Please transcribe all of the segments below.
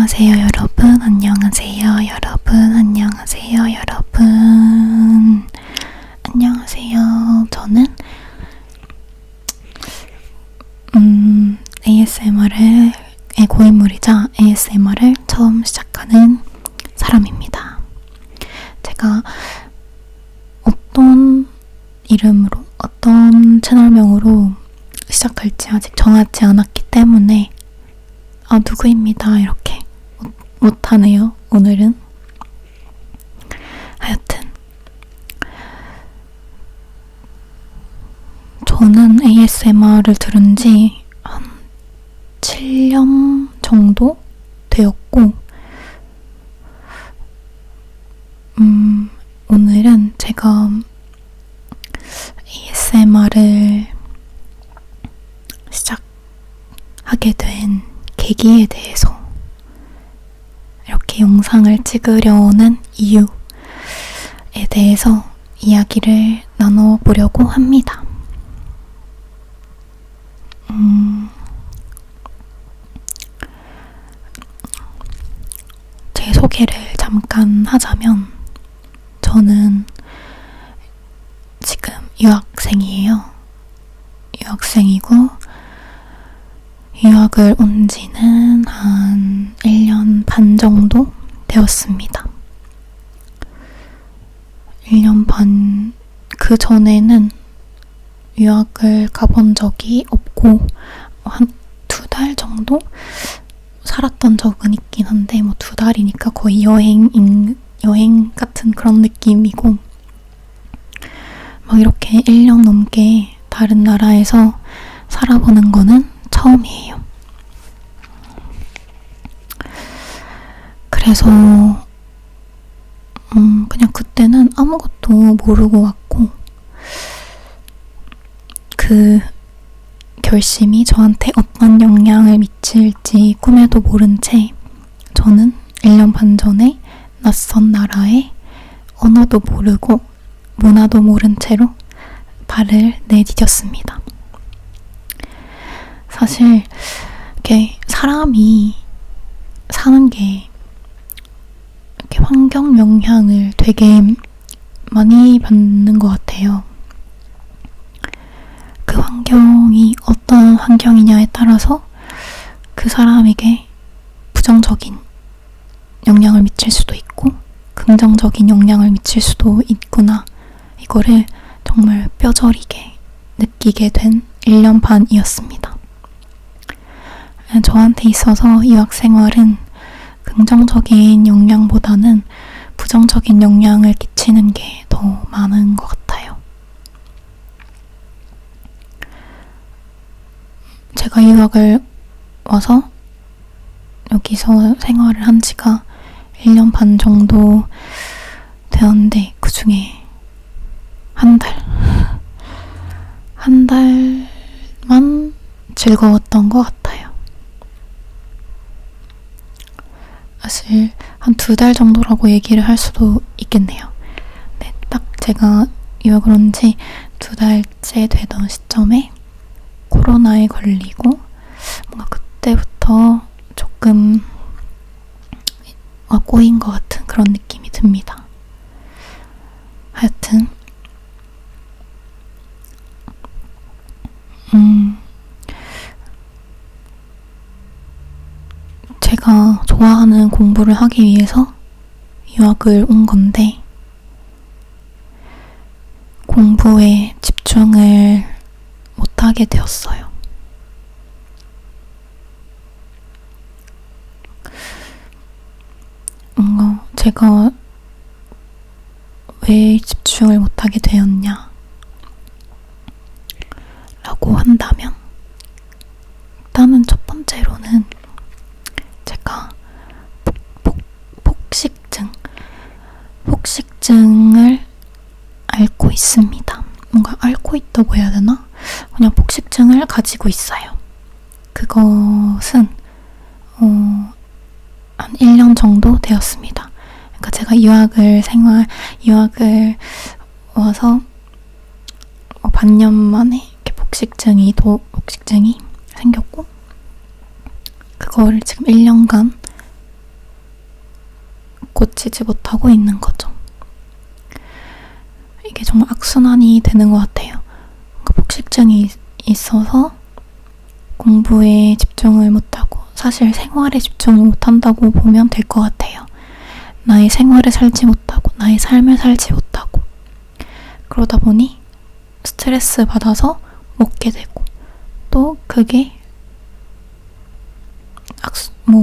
안녕하세요 여러분, 안녕하세요 여러분, 안녕하세요 여러분, 안녕하세요. 저는 ASMR의 고인물이자 ASMR을 처음 시작하는 사람입니다. 제가 어떤 이름으로, 어떤 채널명으로 시작할지 아직 정하지 않았기 때문에 누구입니다 이렇게 못하네요 오늘은. 하여튼 저는 ASMR을 들은 지 한 7년 정도 되었고, 오늘은 제가 ASMR을 시작하게 된 계기에 대해서 이렇게 영상을 찍으려는 이유에 대해서 이야기를 나눠보려고 합니다. 제 소개를 잠깐 하자면, 저는 지금 유학생이에요. 유학생이고 유학을 온 지는 한 1년 반 정도 되었습니다. 1년 반, 그 전에는 유학을 가본 적이 없고 한 2달 정도 살았던 적은 있긴 한데, 2달이니까 거의 여행 같은 그런 느낌이고, 막 이렇게 1년 넘게 다른 나라에서 살아보는 거는 처음이에요. 그래서 그냥 그때는 아무것도 모르고 왔고, 그 결심이 저한테 어떤 영향을 미칠지 꿈에도 모른 채 저는 1년 반 전에 낯선 나라에 언어도 모르고 문화도 모른 채로 발을 내디뎠습니다. 사실 이렇게 사람이 사는 게 이렇게 환경 영향을 되게 많이 받는 것 같아요. 그 환경이 어떤 환경이냐에 따라서 그 사람에게 부정적인 영향을 미칠 수도 있고 긍정적인 영향을 미칠 수도 있구나, 이거를 정말 뼈저리게 느끼게 된 1년 반이었습니다. 저한테 있어서 유학 생활은 긍정적인 영향보다는 부정적인 영향을 끼치는 게 더 많은 것 같아요. 제가 유학을 와서 여기서 생활을 한 지가 1년 반 정도 되었는데, 그 중에 한 달만 즐거웠던 것 같아요. 사실 한 2달 정도라고 얘기를 할 수도 있겠네요. 네, 딱 제가 유학을 온 지 2달째 되던 시점에 코로나에 걸리고, 뭔가 그때부터 조금 꼬인 것 같은 그런 느낌이 듭니다. 하여튼 제가 좋아하는 공부를 하기 위해서 유학을 온 건데, 공부에 집중을 못하게 되었어요. 뭔가 제가 왜 집중을 못하게 되었냐 라고 한다면, 일단은 첫 번째로는 제가 폭식증을 앓고 있습니다. 뭔가 앓고 있다고 해야 되나? 그냥 폭식증을 가지고 있어요. 그것은 한 1년 정도 되었습니다. 그러니까 제가 유학을 와서 반년 만에 이렇게 폭식증이 생겼고, 그거를 지금 1년간 고치지 못하고 있는 거죠. 이게 정말 악순환이 되는 것 같아요. 폭식증이 있어서 공부에 집중을 못하고 사실 생활에 집중을 못한다고 보면 될 것 같아요. 나의 생활을 살지 못하고 나의 삶을 살지 못하고 그러다 보니 스트레스 받아서 먹게 되고 또 그게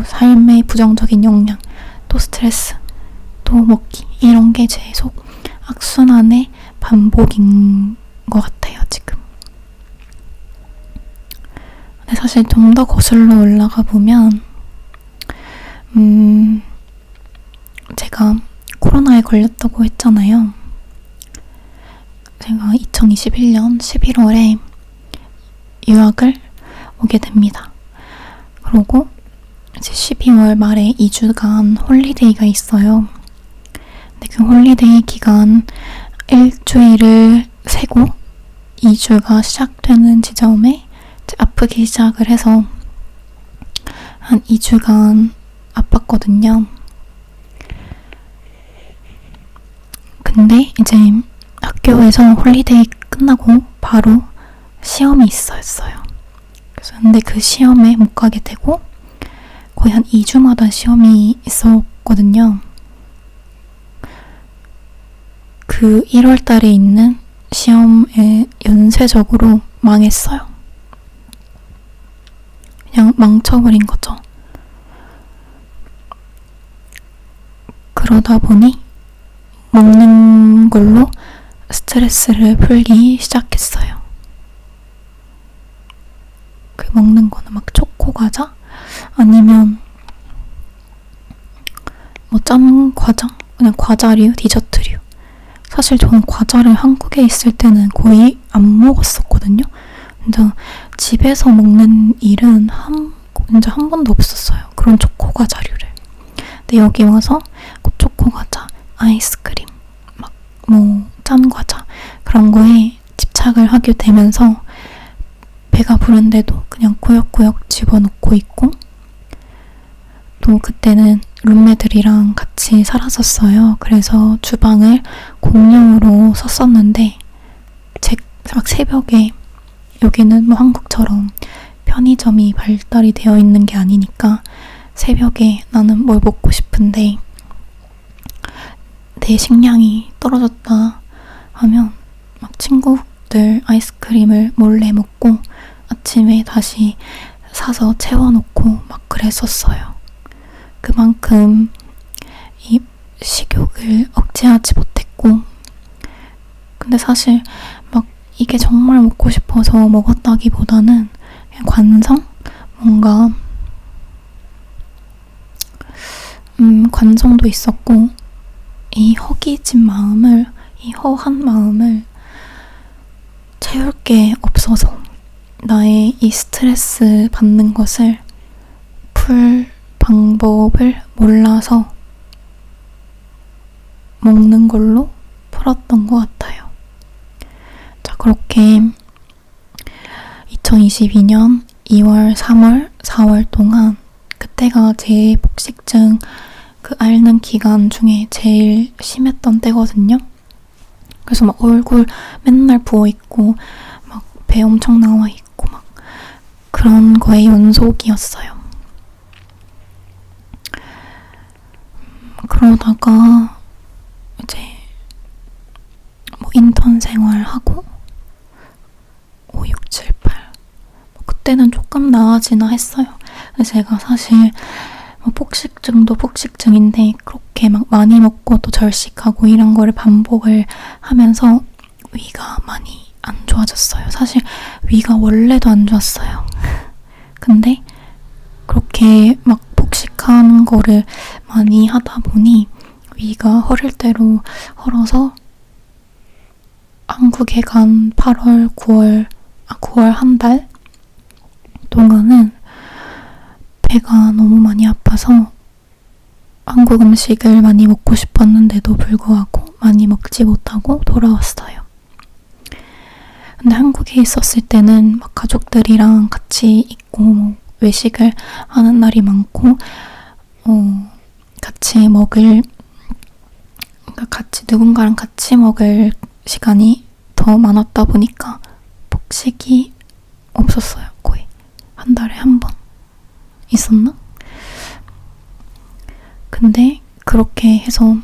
삶의 부정적인 영향 또 스트레스 또 먹기 이런 게 계속 악순환의 반복인 것 같아요 지금. 근데 사실 좀 더 거슬러 올라가 보면 제가 코로나에 걸렸다고 했잖아요. 제가 2021년 11월에 유학을 오게 됩니다. 그리고 이제 12월 말에 2주간 홀리데이가 있어요. 근데 그 홀리데이 기간 일주일을 세고 2주가 시작되는 지점에 아프기 시작을 해서 한 2주간 아팠거든요. 근데 이제 학교에서 홀리데이 끝나고 바로 시험이 있었어요. 그래서 근데 그 시험에 못 가게 되고 거의 한 2주마다 시험이 있었거든요. 그 1월 달에 있는 시험에 연쇄적으로 망했어요. 그냥 망쳐버린 거죠. 그러다 보니 먹는 걸로 스트레스를 풀기 시작했어요. 그 먹는 거는 막 초코 과자? 아니면 짠 과자? 그냥 과자류, 디저트류. 사실 저는 과자를 한국에 있을 때는 거의 안 먹었었거든요. 근데 집에서 먹는 일은 진짜 한 번도 없었어요. 그런 초코 과자류를. 근데 여기 와서 초코 과자, 아이스크림, 짠 과자 그런 거에 집착을 하게 되면서 배가 부른데도 그냥 꾸역꾸역 집어넣고 있고 또 그때는 룸메들이랑 같이 살았었어요. 그래서 주방을 공용으로 썼었는데 막 새벽에 여기는 한국처럼 편의점이 발달이 되어 있는 게 아니니까 새벽에 나는 뭘 먹고 싶은데 내 식량이 떨어졌다 하면 막 친구들 아이스크림을 몰래 먹고 아침에 다시 사서 채워놓고 막 그랬었어요. 그만큼 이 식욕을 억제하지 못했고 근데 사실 막 이게 정말 먹고 싶어서 먹었다기보다는 그냥 관성? 뭔가 관성도 있었고 이 허기진 마음을 이 허한 마음을 채울 게 없어서 나의 이 스트레스 받는 것을 풀 방법을 몰라서 먹는 걸로 풀었던 것 같아요. 자, 그렇게 2022년 2월, 3월, 4월 동안 그때가 제 폭식증 그 앓는 기간 중에 제일 심했던 때거든요. 그래서 막 얼굴 맨날 부어있고 막 배 엄청 나와있고 막 그런 거의 연속이었어요. 그러다가 이제 인턴 생활하고 5, 6, 7, 8 그때는 조금 나아지나 했어요. 근데 제가 사실 폭식증도 폭식증인데 그렇게 막 많이 먹고 또 절식하고 이런 거를 반복을 하면서 위가 많이 안 좋아졌어요. 사실 위가 원래도 안 좋았어요. 근데 그렇게 막 폭식하는 거를 많이 하다 보니 위가 허를 대로 헐어서 한국에 간 8월, 9월 한 달 동안은 배가 너무 많이 아파서 한국 음식을 많이 먹고 싶었는데도 불구하고 많이 먹지 못하고 돌아왔어요. 근데 한국에 있었을 때는 막 가족들이랑 같이 있고 외식을 하는 날이 많고 같이 먹을 같이 누군가랑 같이 먹을 시간이 더 많았다 보니까 폭식이 없었어요. 거의 한 달에 한 번 있었나? 근데 그렇게 해서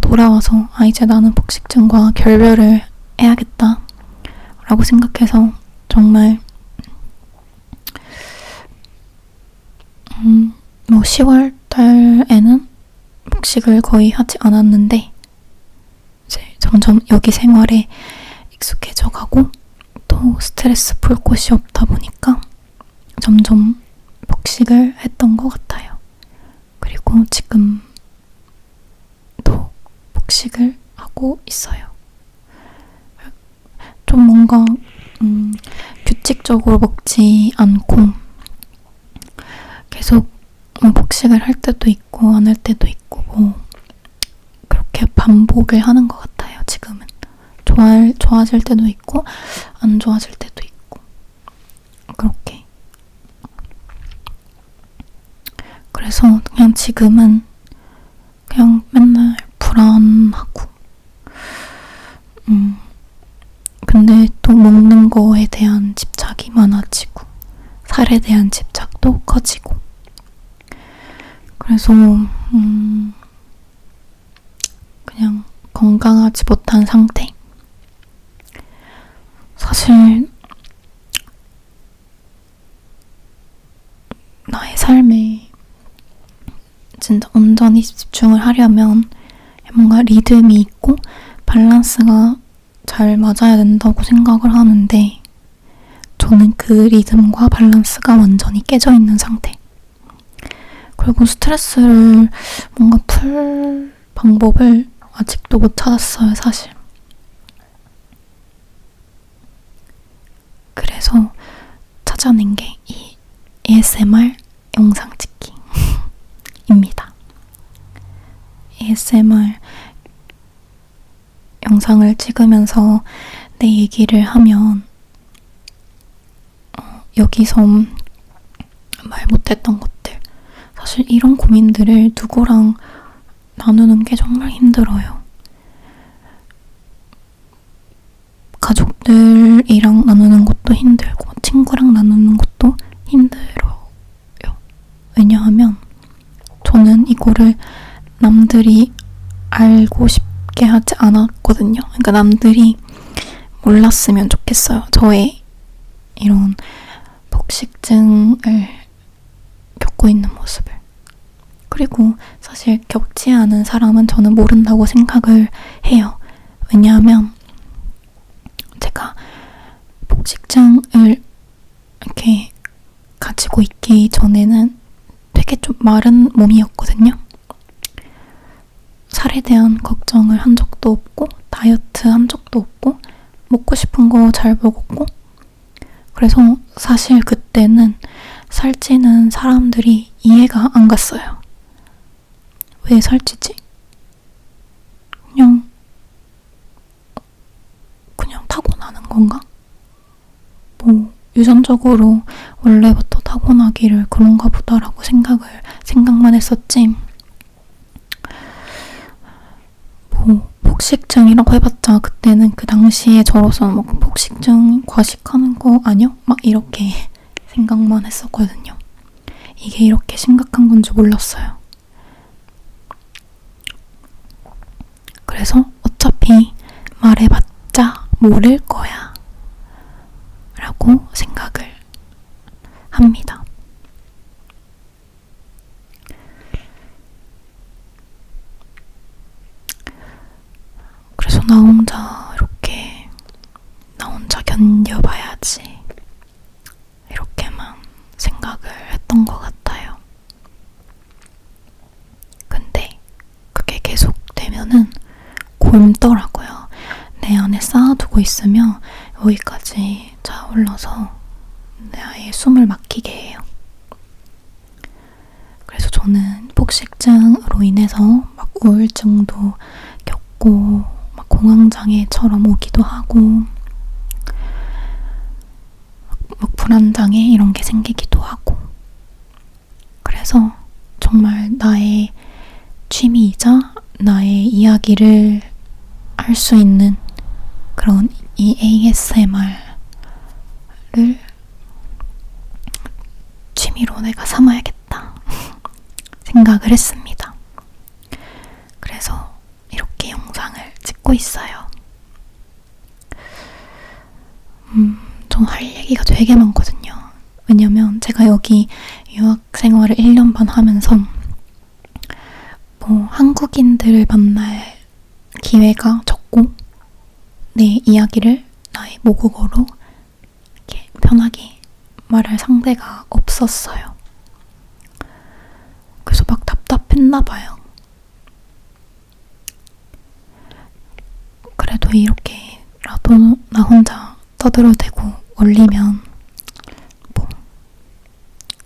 돌아와서 이제 나는 폭식증과 결별을 해야겠다 라고 생각해서 정말 10월 달에는 폭식을 거의 하지 않았는데 이제 점점 여기 생활에 익숙해져 가고 또 스트레스 풀 곳이 없다 보니까 점점 폭식을 했던 것 같아요. 그리고 지금 또 폭식을 하고 있어요. 좀 뭔가 규칙적으로 먹지 않고 계속 폭식을 할 때도 있고 안 할 때도 있고 그렇게 반복을 하는 것 같아요. 지금은 좋아질 때도 있고 안 좋아질 때도 있고 그렇게. 그래서 그냥 지금은 그냥 맨날 불안하고 근데 또 먹는 거에 대한 집착이 많아지고 살에 대한 집착도 커지고 그래서 그냥 건강하지 못한 상태. 사실 나의 삶에 진짜 온전히 집중을 하려면 뭔가 리듬이 있고 밸런스가 잘 맞아야 된다고 생각을 하는데 저는 그 리듬과 밸런스가 완전히 깨져 있는 상태. 그리고 스트레스를 뭔가 풀 방법을 아직도 못 찾았어요, 사실. 그래서 찾아낸 게 이 ASMR 영상 찍기입니다. ASMR 영상을 찍으면서 내 얘기를 하면 여기서 말 못했던 것들 사실 이런 고민들을 누구랑 나누는 게 정말 힘들어요. 가족들이랑 나누는 것도 힘들고 친구랑 나누는 것도 힘들어요. 왜냐하면 저는 이거를 남들이 알고 싶게 하지 않았거든요. 그러니까 남들이 몰랐으면 좋겠어요. 저의 이런 폭식증을 겪고 있는 모습을. 그리고 사실 겪지 않은 사람은 저는 모른다고 생각을 해요. 왜냐하면 제가 폭식증을 이렇게 가지고 있기 전에는 되게 좀 마른 몸이었거든요. 살에 대한 걱정을 한 적도 없고 다이어트 한 적도 없고 먹고 싶은 거 잘 먹었고 그래서 사실 그때는 살찌는 사람들이 이해가 안 갔어요. 왜 살찌지? 그냥 타고나는 건가? 유전적으로 원래부터 타고나기를 그런가 보다라고 생각만 했었지. 폭식증이라고 해봤자 그때는 그 당시에 저로서는 폭식증 과식하는 거 아니야? 막 이렇게 생각만 했었거든요. 이게 이렇게 심각한 건지 몰랐어요. 그래서 어차피 말해봤자 모를 거야 라고 생각을 합니다. 그래서 나 혼자 견뎌봐야지 이렇게만 생각을 했던 것 같아요. 근데 그게 계속 되면은 곪더라고요. 내 안에 쌓아두고 있으면 여기까지 차올라서 내 아예 숨을 막히게 해요. 그래서 저는 폭식증으로 인해서 막 우울증도 겪고 막 공황장애처럼 오기도 하고 막 불안장애 이런 게 생기기도 하고 그래서 정말 나의 취미이자 나의 이야기를 할 수 있는 그런 이 ASMR을 취미로 내가 삼아야겠다 생각을 했습니다. 그래서 이렇게 영상을 찍고 있어요. 전 할 얘기가 되게 많거든요. 왜냐면 제가 여기 유학 생활을 1년 반 하면서 한국인들을 만날 기회가 적고 내 이야기를 나의 모국어로 이렇게 편하게 말할 상대가 없었어요. 그래서 막 답답했나 봐요. 그래도 이렇게라도 나 혼자 떠들어대고 올리면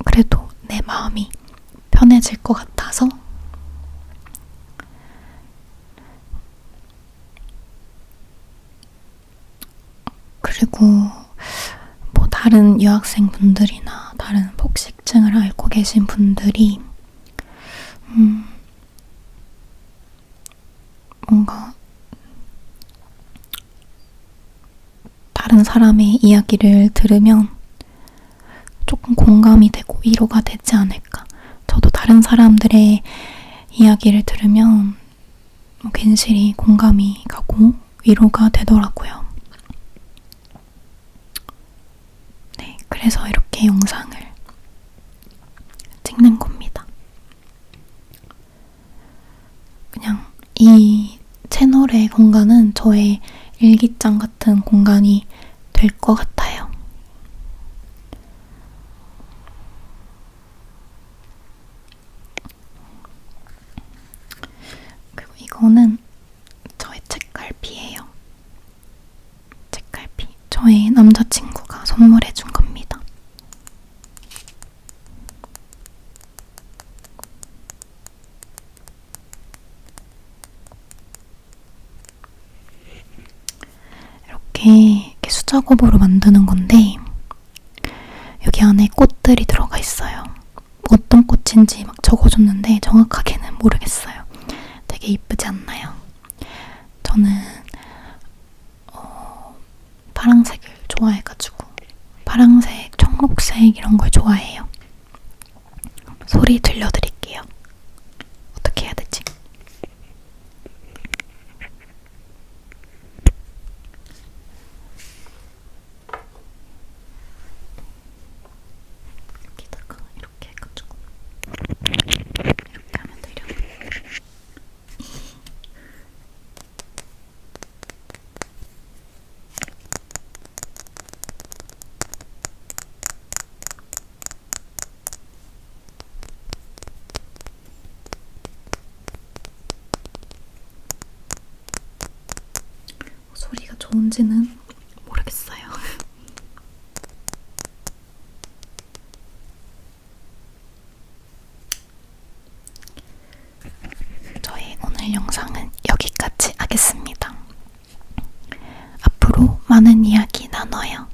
그래도 내 마음이 편해질 것 같아서 그리고 다른 유학생분들이나 다른 폭식증을 앓고 계신 분들이 뭔가 다른 사람의 이야기를 들으면 조금 공감이 되고 위로가 되지 않을까. 저도 다른 사람들의 이야기를 들으면 괜시리 공감이 가고 위로가 되더라고요. 네, 그래서 이렇게 영상을 찍는 겁니다. 그냥 이 채널의 공간은 저의 일기장 같은 공간이 될 것 같아요. 그리고 이거는 저의 책갈피예요. 책갈피. 저의 남자친구가 선물해준 겁니다. 이렇게 수작업으로 만드는 건데 여기 안에 꽃들이 들어가 있어요. 어떤 꽃인지 막 적어줬는데 정확하게는 모르겠어요. 되게 이쁘지 않나요? 저는 파랑색을 좋아해가지고 파랑색, 청록색 이런 걸 좋아해요. 소리 들려드릴게요. 어떻게 해야 되지? 여기다가 이렇게 해가지고 이렇게 하면 되려나? 소리가 좋은지는 모르겠어요. 저의 오늘 영상은 여기까지 하겠습니다. 앞으로 많은 이야기 나눠요.